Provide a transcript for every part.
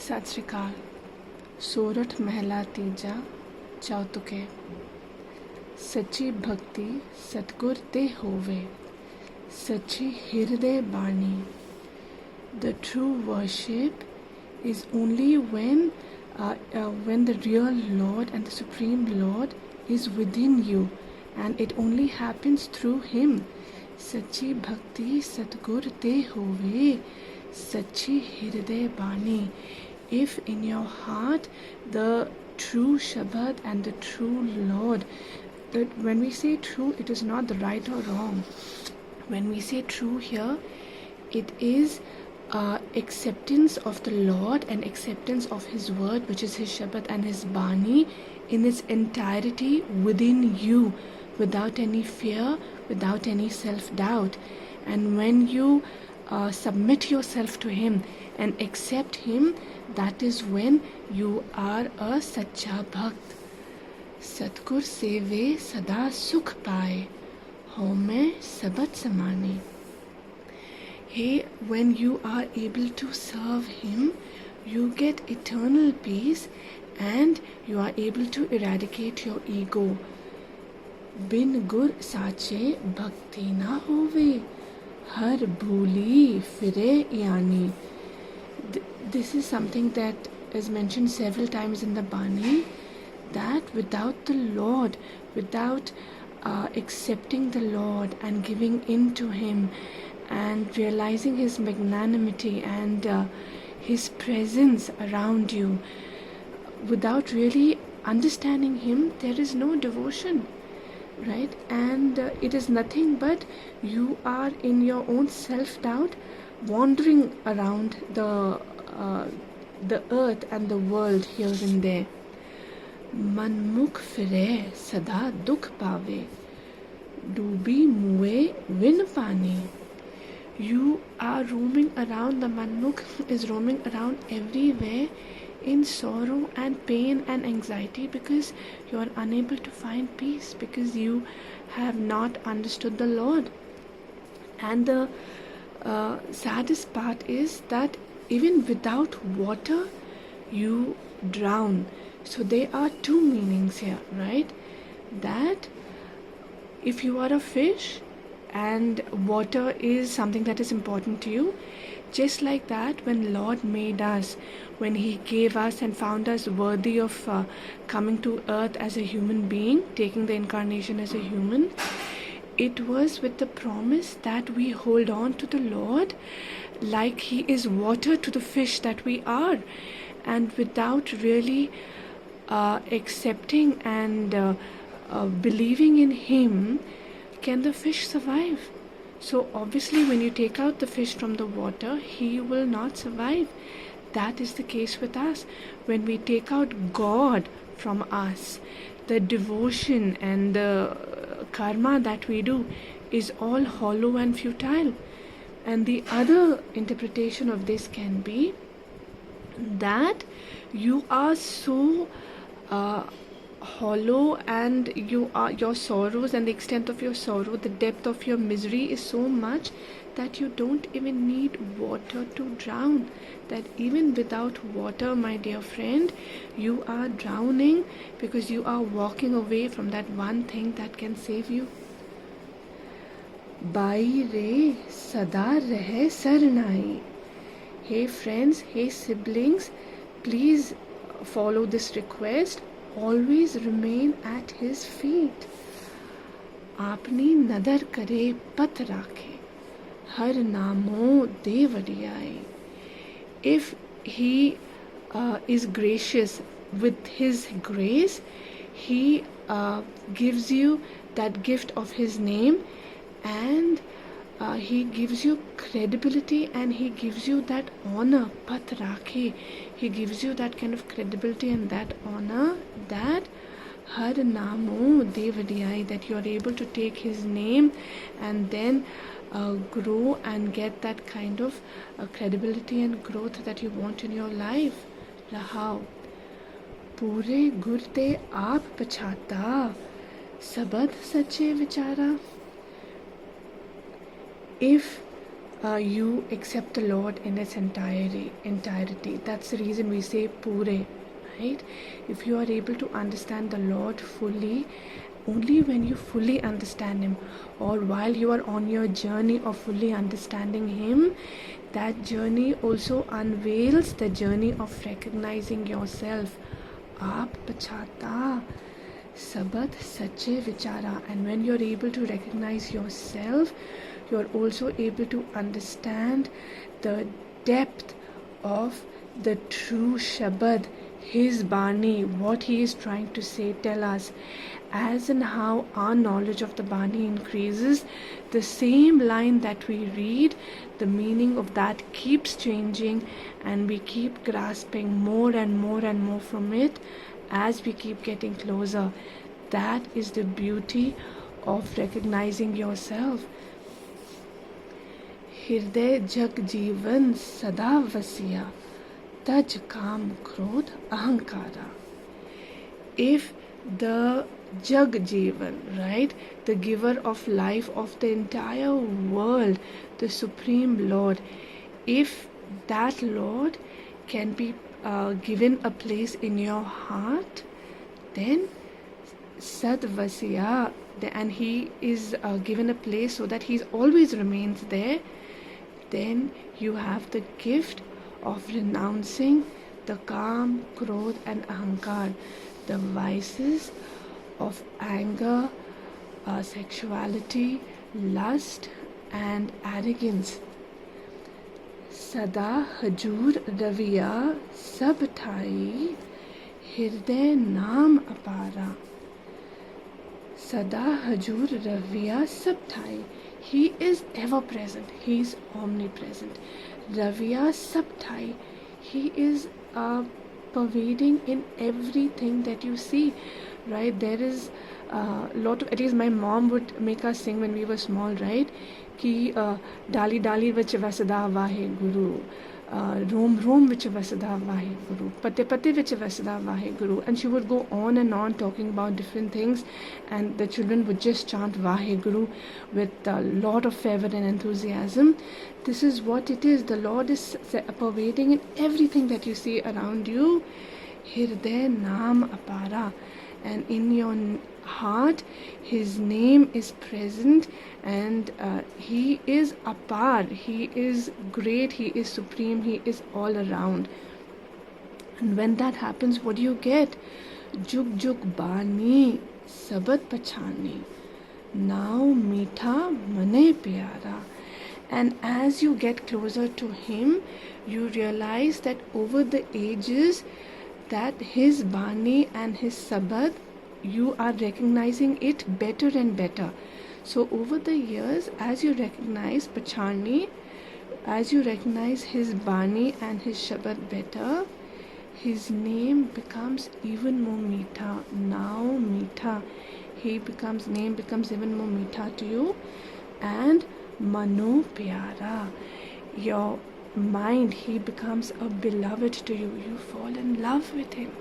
सत श्री अकाल। सोरठ महला तीजा चौतुके। सच्ची भक्ति सतगुर ते होवे, सच्ची हृदय बाणी। The true worship is only when the real Lord and the Supreme Lord is within you, and it only happens through Him. सच्ची भक्ति सतगुर ते होवे, सच्ची हृदय बाणी. If in your heart the true Shabad and the true Lord, that when we say true, it is not the right or wrong. When we say true here, it is acceptance of the Lord and acceptance of His word, which is His Shabad and His Bani, in its entirety within you, without any fear, without any self-doubt. And when you submit yourself to Him and accept Him, that is when you are a Sacha Bhakt. Satgur Seve Sada Sukh Paye, Home Sabat Samani. Hey, when you are able to serve Him, you get eternal peace and you are able to eradicate your ego. Bin gur sache bhakti na hove, har bhuli fire yani. This is something that is mentioned several times in the Bani, that without the Lord, without accepting the Lord and giving in to Him and realizing His magnanimity and His presence around you, without really understanding Him, there is no devotion, right? And it is nothing but you are in your own self-doubt, wandering around the earth and the world here and there. Manmukh fire sada dukh pave, dubi muwe vin pani. You are roaming around, the Manmukh is roaming around everywhere in sorrow and pain and anxiety because you are unable to find peace, because you have not understood the Lord. And the saddest part is that even without water you drown. So there are two meanings here, right? That if you are a fish and water is something that is important to you, just like that, when Lord made us, when He gave us and found us worthy of coming to earth as a human being, taking the incarnation as a human, it was with the promise that we hold on to the Lord like He is water to the fish that we are. And without really accepting and believing in Him, can the fish survive? So obviously when you take out the fish from the water, he will not survive. That is the case with us. When we take out God from us, the devotion and the karma that we do is all hollow and futile. And the other interpretation of this can be that you are so hollow, and your sorrows and the extent of your sorrow, the depth of your misery is so much that you don't even need water to drown. That even without water, my dear friend, you are drowning because you are walking away from that one thing that can save you. Bai re sada rahe sarnai. Hey friends, hey siblings, please follow this request. Always remain at His feet. Apni nadar kare pat rakhe, har namo de vadiyai. If He is gracious with His grace, He gives you that gift of His name, and He gives you credibility, and He gives you that honor. Pat rakhe, He gives you that kind of credibility and that honor, that har namo devadiyai, that you are able to take His name and then grow and get that kind of credibility and growth that you want in your life. Rahao pure gurte aap pachata, sabad sache vichara. If you accept the Lord in its entirety. That's the reason we say pure, right? If you are able to understand the Lord fully, only when you fully understand Him, or while you are on your journey of fully understanding Him, that journey also unveils the journey of recognizing yourself. Aap pachata sabat sache vichara. And when you're able to recognize yourself, you're also able to understand the depth of the true Shabad, his Bani, what he is trying to say, tell us. As and how our knowledge of the Bani increases, the same line that we read, the meaning of that keeps changing, and we keep grasping more and more and more from it as we keep getting closer. That is the beauty of recognizing yourself. Hirday jag jeevan sada vasiya, taj kam krodh ahankara. If the Jag Jeevan, right, the giver of life of the entire world, the Supreme Lord, if that Lord can be given a place in your heart, then Sadvasya, and he is given a place so that he always remains there, then you have the gift of renouncing the Kam, Krodh and Ahankar, the vices of anger, sexuality, lust and arrogance. Sada Hajur Raviya Sab Thai Hirday Naam Apara. Sada Hajur Raviya Sab Thai. He is ever present. He is omnipresent. Raviya Sab Thai. He is pervading in everything that you see, right? There is a lot of, at least my mom would make us sing when we were small, right? Ki dali dali vich vasada vahe guru, rom rom vich vasada vahe guru, pate pate vich vasada vahe guru. And she would go on and on talking about different things, and the children would just chant vahe guru with a lot of fervor and enthusiasm. This is what it is. The Lord is pervading in everything that you see around you. Hirday Naam Apara. And in your heart, his name is present, and he is apar, he is great, he is supreme, he is all around. And when that happens, what do you get? Jug jug bani sabat pachani, now meetha mane pyara. And as you get closer to him, you realize that over the ages, that his Bani and his Sabad, you are recognizing it better and better. So over the years, as you recognize Pachani, as you recognize his Bani and his Shabad better, his name becomes even more meetha. Now meetha. Name becomes even more meetha to you. And Mano Pyara. Your mind, he becomes a beloved to you. You fall in love with him.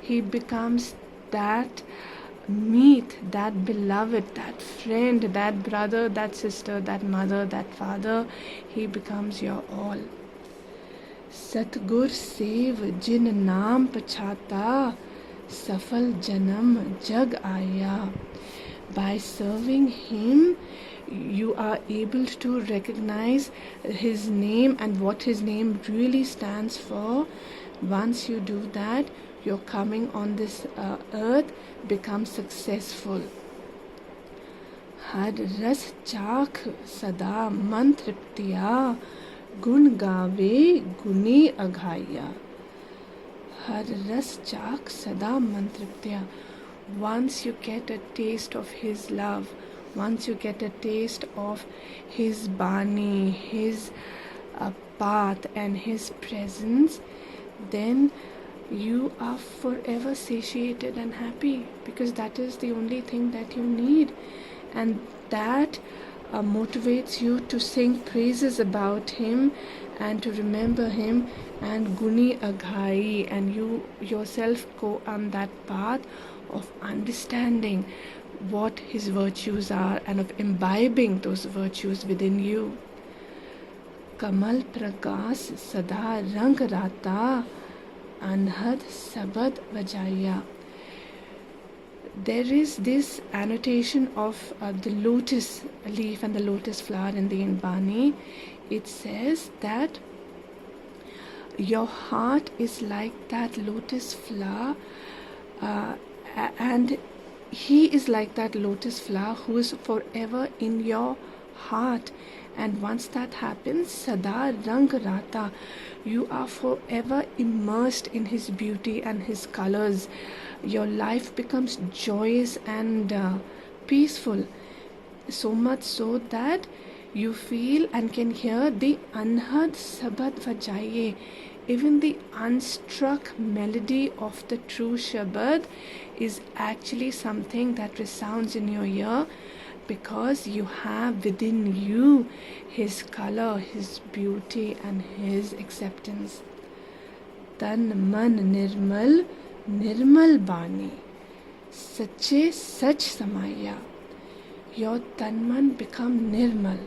He becomes that meet, that beloved, that friend, that brother, that sister, that mother, that father. He becomes your all. Satgur sev jin naam pachata, safal janam jag aya. By serving him, you are able to recognize his name and what his name really stands for. Once you do that, your coming on this earth becomes successful. Har ras chak sada mantriptiya, gun gave guni aghaya. Har ras chak sada mantriptiya. Once you get a taste of his love, once you get a taste of his Bani, his path and his presence, then you are forever satiated and happy, because that is the only thing that you need. And that motivates you to sing praises about him and to remember him, and Guni Aghai, and you yourself go on that path of understanding what his virtues are and of imbibing those virtues within you. कमल प्रकाश सदा रंग राता, अनहद सबद वजाया. There is this annotation of the lotus leaf and the lotus flower in the Bani. It says that your heart is like that lotus flower, and he is like that lotus flower who is forever in your heart. And once that happens, Sada Rang Rata, you are forever immersed in his beauty and his colors. Your life becomes joyous and peaceful, so much so that you feel and can hear the Anhad Sabad Vajaye. Even the unstruck melody of the true Shabad is actually something that resounds in your ear, because you have within you his color, his beauty and his acceptance. Tan man nirmal, nirmal bani, sache sach samaya. Your tan man become nirmal,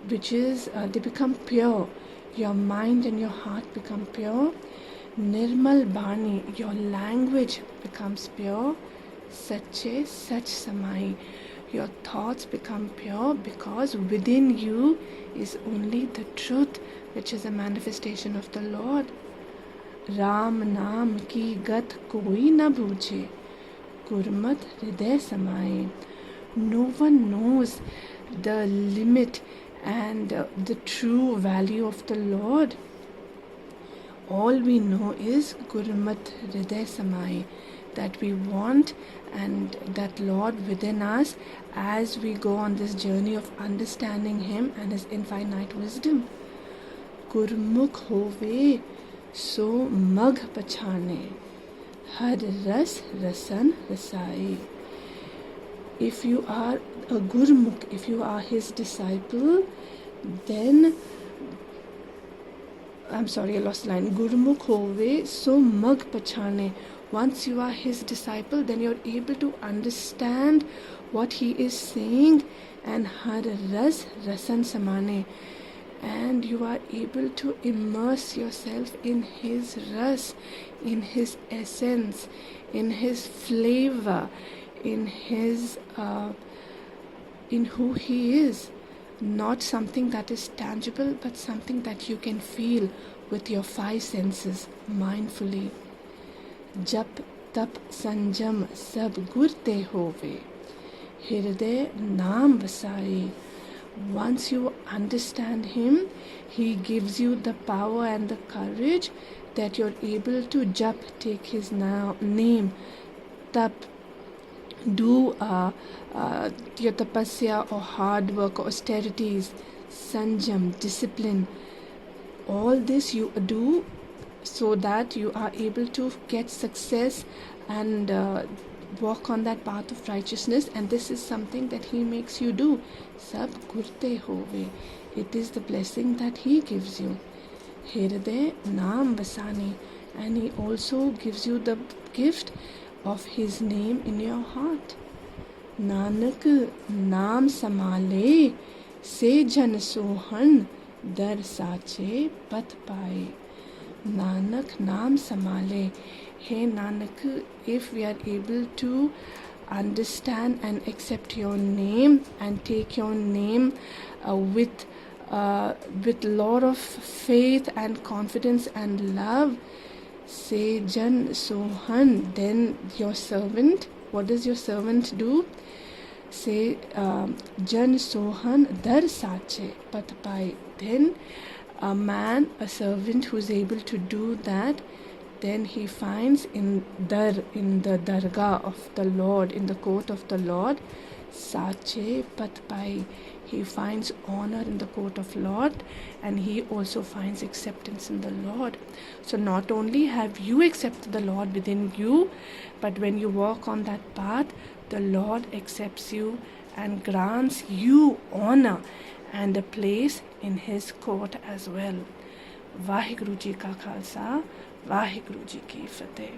which is they become pure. Your mind and your heart become pure. Nirmal bani, your language becomes pure. Sache sach samai, your thoughts become pure, because within you is only the truth, which is a manifestation of the Lord. Ram naam ki gat koi na bhuje, gurmat hriday samai. No one knows the limit and the true value of the Lord. All we know is Gurmat Hriday Samai, that we want, and that Lord within us as we go on this journey of understanding Him and His infinite wisdom. Gurmukh hove so mag pachane, har ras rasan rasai. If you are a Gurmukh, if you are his disciple, then I lost the line. Gurmukh hove so mag pachane. Once you are his disciple, then you're able to understand what he is saying, and har ras rasan samane, and you are able to immerse yourself in his ras, in his essence, in his flavor, in his in who he is. Not something that is tangible, but something that you can feel with your five senses mindfully. Jap tap sanjam sab gurte hove, hirde naam vasai. Once you understand him, he gives you the power and the courage that you're able to jap, take his name, tap, do your tapasya or hard work or austerities, sanjam, discipline. All this you do so that you are able to get success and walk on that path of righteousness. And this is something that he makes you do. Sab gurte hove. It is the blessing that he gives you. Hirde naam vasani. And he also gives you the gift of his name in your heart. Nanak naam samale, se jan sohan, dar sache pat paye. Nanak naam samale. Hey Nanak, if we are able to understand and accept your name and take your name with lot of faith and confidence and love, say Jan Sohan, then your servant, what does your servant do? Say Jan Sohan Dar Sache Patpai. Then a man, a servant who is able to do that, then he finds in the dargah of the Lord, in the court of the Lord, Sache Patpai. He finds honor in the court of Lord, and he also finds acceptance in the Lord. So not only have you accepted the Lord within you, but when you walk on that path, the Lord accepts you and grants you honor and a place in his court as well. Vaheguru Ji Ka Khalsa, Vaheguru Ji Ki Fateh.